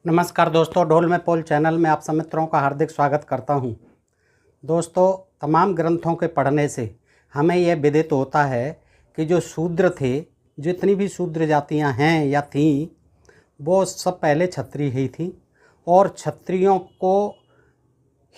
नमस्कार दोस्तों, ढोल में पोल चैनल में आप सब मित्रों का हार्दिक स्वागत करता हूं। दोस्तों, तमाम ग्रंथों के पढ़ने से हमें यह विदित होता है कि जो शूद्र थे, जितनी भी शूद्र जातियां हैं या थीं, वो सब पहले क्षत्रिय ही थीं और क्षत्रियों को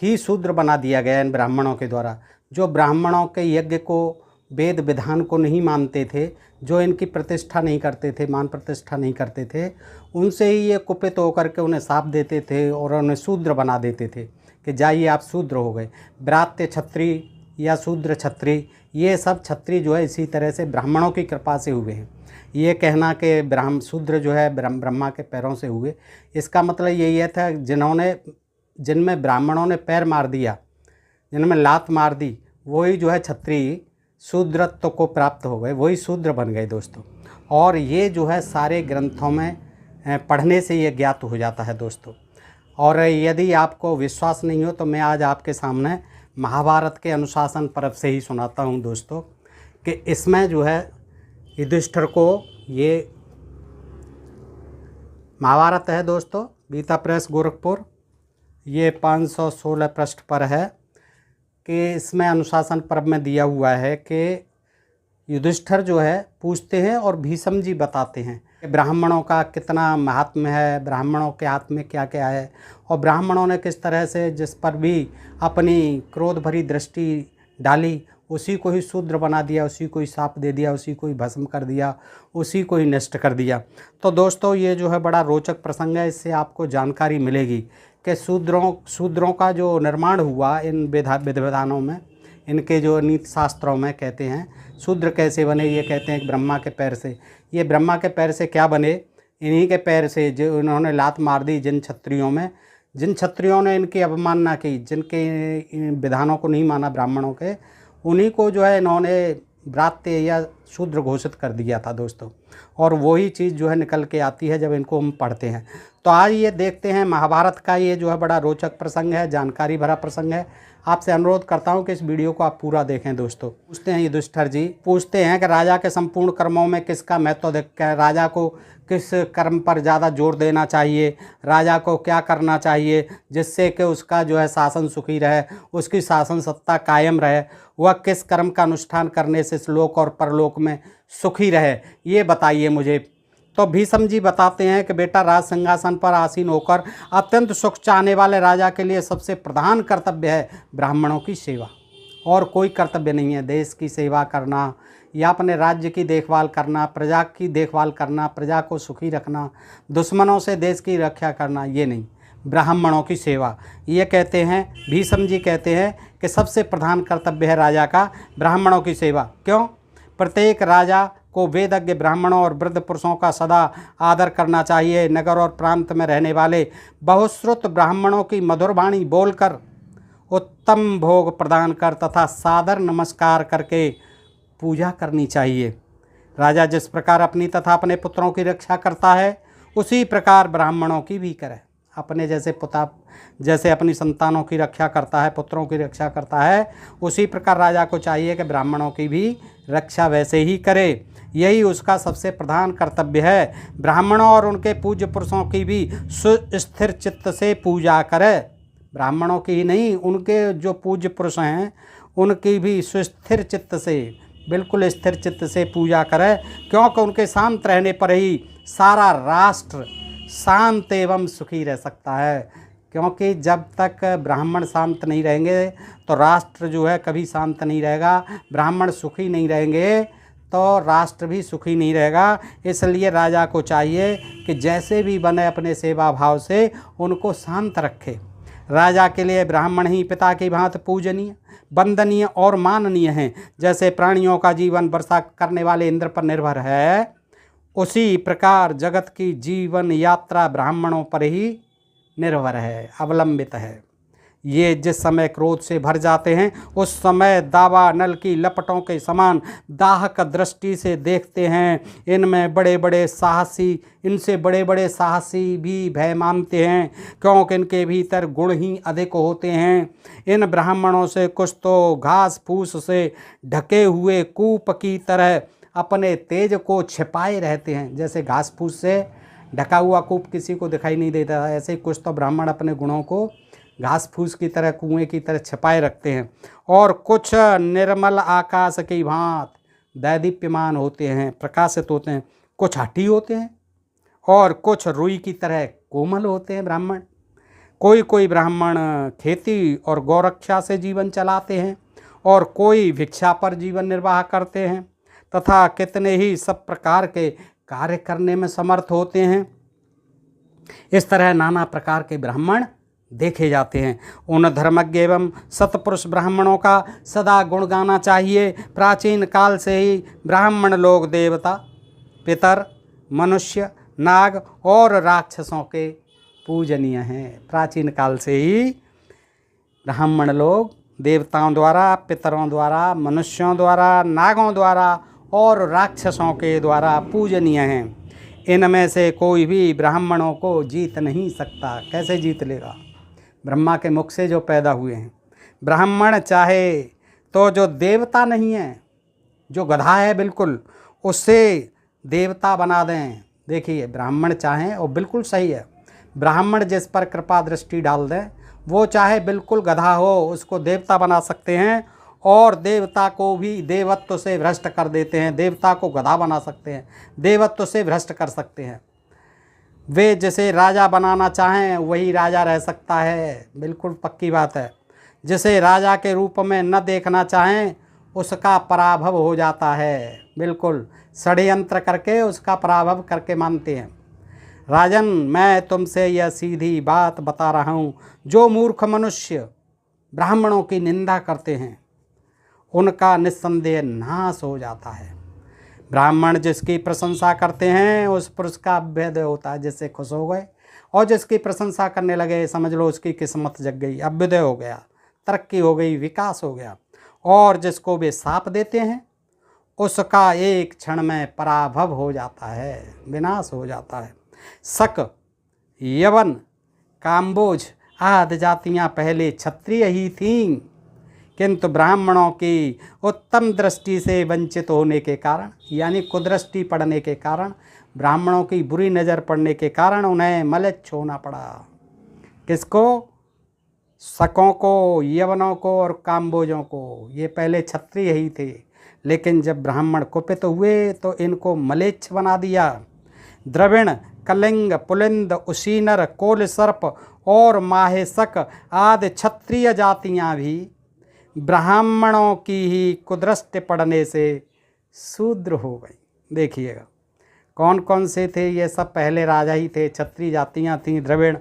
ही शूद्र बना दिया गया इन ब्राह्मणों के द्वारा। जो ब्राह्मणों के यज्ञ को, वेद विधान को नहीं मानते थे, जो इनकी प्रतिष्ठा नहीं करते थे, मान प्रतिष्ठा नहीं करते थे, उनसे ही ये कुपित होकर के उन्हें शाप देते थे और उन्हें शूद्र बना देते थे कि जाइए आप शूद्र हो गए। ब्रात्य क्षत्रिय या शूद्र क्षत्रिय, ये सब क्षत्रिय जो है इसी तरह से ब्राह्मणों की कृपा से हुए हैं। ये कहना कि शूद्र जो है ब्रह्मा के पैरों से हुए, इसका मतलब यही था जिनमें ब्राह्मणों ने पैर मार दिया, जिनमें लात मार दी, वही जो है क्षत्रिय शूद्रत्व को प्राप्त हो गए, वही शूद्र बन गए दोस्तों। और ये जो है सारे ग्रंथों में पढ़ने से ये ज्ञात हो जाता है दोस्तों। और यदि आपको विश्वास नहीं हो तो मैं आज आपके सामने महाभारत के अनुशासन पर्व से ही सुनाता हूँ दोस्तों, कि इसमें जो है युधिष्ठिर को, ये महाभारत है दोस्तों, गीता प्रेस गोरखपुर, ये 516 पृष्ठ पर है कि इसमें अनुशासन पर्व में दिया हुआ है कि युधिष्ठिर जो है पूछते हैं और भीष्म जी बताते हैं कि ब्राह्मणों का कितना महात्म्य है, ब्राह्मणों के हाथ में क्या क्या है, और ब्राह्मणों ने किस तरह से जिस पर भी अपनी क्रोध भरी दृष्टि डाली उसी को ही शूद्र बना दिया, उसी को ही शाप दे दिया, उसी को ही भस्म कर दिया, उसी को ही नष्ट कर दिया। तो दोस्तों, ये जो है बड़ा रोचक प्रसंग है, इससे आपको जानकारी मिलेगी कि शूद्रों का जो निर्माण हुआ इन विधानों में, इनके जो नीति शास्त्रों में कहते हैं शूद्र कैसे बने। ये कहते हैं ब्रह्मा के पैर से। ये ब्रह्मा के पैर से क्या बने? इन्हीं के पैर से जो इन्होंने लात मार दी जिन क्षत्रियों ने इनकी अवमानना की, जिनके विधानों को नहीं माना ब्राह्मणों के, उन्हीं को जो है इन्होंने ब्रात्य या शूद्र घोषित कर दिया था दोस्तों। और वही चीज़ जो है निकल के आती है जब इनको हम पढ़ते हैं। तो आज ये देखते हैं महाभारत का, ये जो है बड़ा रोचक प्रसंग है, जानकारी भरा प्रसंग है। आपसे अनुरोध करता हूं कि इस वीडियो को आप पूरा देखें दोस्तों। पूछते हैं युधिष्ठिर जी, पूछते हैं कि राजा के संपूर्ण कर्मों में किसका महत्व दिखता है, राजा को किस कर्म पर ज़्यादा जोर देना चाहिए, राजा को क्या करना चाहिए जिससे कि उसका जो है शासन सुखी रहे, उसकी शासन सत्ता कायम रहे, वह किस कर्म का अनुष्ठान करने से श्लोक और परलोक में सुखी रहे, ये बताइए मुझे। तो भीष्म जी बताते हैं कि बेटा, राज सिंहासन पर आसीन होकर अत्यंत सुख चाहने वाले राजा के लिए सबसे प्रधान कर्तव्य है ब्राह्मणों की सेवा, और कोई कर्तव्य नहीं है। देश की सेवा करना या अपने राज्य की देखभाल करना, प्रजा की देखभाल करना, प्रजा को सुखी रखना, दुश्मनों से देश की रक्षा करना, ये नहीं, ब्राह्मणों की सेवा। ये कहते हैं, भीष्म जी कहते हैं कि सबसे प्रधान कर्तव्य है राजा का ब्राह्मणों की सेवा। क्यों? प्रत्येक राजा को वेदज्ञ ब्राह्मणों और वृद्ध पुरुषों का सदा आदर करना चाहिए। नगर और प्रांत में रहने वाले बहुश्रुत ब्राह्मणों की मधुर वाणी बोलकर उत्तम भोग प्रदान कर तथा सादर नमस्कार करके पूजा करनी चाहिए। राजा जिस प्रकार अपनी तथा अपने पुत्रों की रक्षा करता है, उसी प्रकार ब्राह्मणों की भी करे। अपने जैसे अपनी संतानों की रक्षा करता है, पुत्रों की रक्षा करता है, उसी प्रकार राजा को चाहिए कि ब्राह्मणों की भी रक्षा वैसे ही करे। यही उसका सबसे प्रधान कर्तव्य है। ब्राह्मणों और उनके पूज्य पुरुषों की भी सुस्थिर चित्त से पूजा करे। ब्राह्मणों की ही नहीं, उनके जो पूज्य पुरुष हैं उनकी भी सुस्थिर चित्त से, बिल्कुल स्थिर चित्त से पूजा करे, क्योंकि उनके शांत रहने पर ही सारा राष्ट्र शांत एवं सुखी रह सकता है। क्योंकि जब तक ब्राह्मण शांत नहीं रहेंगे तो राष्ट्र जो है कभी शांत नहीं रहेगा। ब्राह्मण सुखी नहीं रहेंगे तो राष्ट्र भी सुखी नहीं रहेगा। इसलिए राजा को चाहिए कि जैसे भी बने अपने सेवा भाव से उनको शांत रखे। राजा के लिए ब्राह्मण ही पिता की भांति पूजनीय, वंदनीय और माननीय हैं। जैसे प्राणियों का जीवन वर्षा करने वाले इंद्र पर निर्भर है, उसी प्रकार जगत की जीवन यात्रा ब्राह्मणों पर ही निर्भर है, अवलंबित है। ये जिस समय क्रोध से भर जाते हैं उस समय दावा नल की लपटों के समान दाहक दृष्टि से देखते हैं। इनसे बड़े बड़े साहसी भी भय मानते हैं, क्योंकि इनके भीतर गुण ही अधिक होते हैं। इन ब्राह्मणों से कुछ तो घास फूस से ढके हुए कूप की तरह अपने तेज को छिपाए रहते हैं। जैसे घास फूस से ढका हुआ कूप किसी को दिखाई नहीं देता था, ऐसे ही कुछ तो ब्राह्मण अपने गुणों को घास फूस की तरह, कुएं की तरह छिपाए रखते हैं। और कुछ निर्मल आकाश की भांत दैदीप्यमान होते हैं, प्रकाशित होते हैं। कुछ हठी होते हैं और कुछ रुई की तरह कोमल होते हैं ब्राह्मण। कोई कोई ब्राह्मण खेती और गौरक्षा से जीवन चलाते हैं और कोई भिक्षा पर जीवन निर्वाह करते हैं तथा कितने ही सब प्रकार के कार्य करने में समर्थ होते हैं। इस तरह नाना प्रकार के ब्राह्मण देखे जाते हैं। उन धर्मज्ञ एवं सत्पुरुष ब्राह्मणों का सदा गुण गाना चाहिए। प्राचीन काल से ही ब्राह्मण लोग देवता, पितर, मनुष्य, नाग और राक्षसों के पूजनीय हैं। प्राचीन काल से ही ब्राह्मण लोग देवताओं द्वारा, पितरों द्वारा, मनुष्यों द्वारा, नागों द्वारा और राक्षसों के द्वारा पूजनीय हैं। इनमें से कोई भी ब्राह्मणों को जीत नहीं सकता। कैसे जीत लेगा? ब्रह्मा के मुख से जो पैदा हुए हैं। ब्राह्मण चाहे तो जो देवता नहीं है, जो गधा है बिल्कुल, उससे देवता बना दें। देखिए, ब्राह्मण चाहें, और बिल्कुल सही है, ब्राह्मण जिस पर कृपा दृष्टि डाल दें, वो चाहे बिल्कुल गधा हो, उसको देवता बना सकते हैं और देवता को भी देवत्व से भ्रष्ट कर देते हैं। देवता को गधा बना सकते हैं, देवत्व से भ्रष्ट कर सकते हैं। वे जिसे राजा बनाना चाहें वही राजा रह सकता है, बिल्कुल पक्की बात है। जिसे राजा के रूप में न देखना चाहें उसका पराभव हो जाता है, बिल्कुल षड्यंत्र करके उसका पराभव करके मानते हैं। राजन, मैं तुमसे यह सीधी बात बता रहा हूँ, जो मूर्ख मनुष्य ब्राह्मणों की निंदा करते हैं उनका निस्संदेह नाश हो जाता है। ब्राह्मण जिसकी प्रशंसा करते हैं उस पुरुष का अभ्युदय होता है, जिससे खुश हो गए और जिसकी प्रशंसा करने लगे समझ लो उसकी किस्मत जग गई, अभ्युदय हो गया, तरक्की हो गई, विकास हो गया। और जिसको वे शाप देते हैं उसका एक क्षण में पराभव हो जाता है, विनाश हो जाता है। शक, यवन, काम्बोज आदि जातियाँ पहले क्षत्रिय ही थीं, किंतु ब्राह्मणों की उत्तम दृष्टि से वंचित होने के कारण, यानी कुदृष्टि पड़ने के कारण, ब्राह्मणों की बुरी नज़र पड़ने के कारण उन्हें म्लेच्छ होना पड़ा। किसको? शकों को, यवनों को और काम्बोजों को। ये पहले क्षत्रिय ही थे, लेकिन जब ब्राह्मण कुपित हुए तो इनको म्लेच्छ बना दिया। द्रविण, कलिंग, पुलिंद, उशीनर, कोल सर्प और माहेशक आदि क्षत्रिय जातियाँ भी ब्राह्मणों की ही कुदृष्टि पड़ने से शूद्र हो गई। देखिएगा कौन कौन से थे ये सब, पहले राजा ही थे। क्षत्रिय जातियाँ थीं, द्रविड़,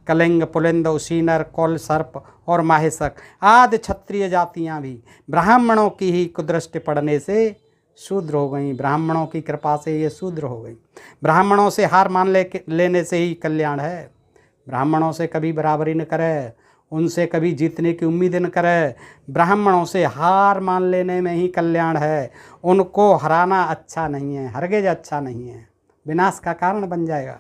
कलिंग, पुलिंद, उशीनर, कोल सर्प और माहेशक आदि क्षत्रिय जातियाँ भी ब्राह्मणों की ही कुदृष्टि पड़ने से शूद्र हो गई। ब्राह्मणों की कृपा से ये शूद्र हो गई। ब्राह्मणों से हार मान लेने से ही कल्याण है। ब्राह्मणों से कभी बराबरी न करे, उनसे कभी जीतने की उम्मीद न करे। ब्राह्मणों से हार मान लेने में ही कल्याण है। उनको हराना अच्छा नहीं है, हरगिज अच्छा नहीं है, विनाश का कारण बन जाएगा।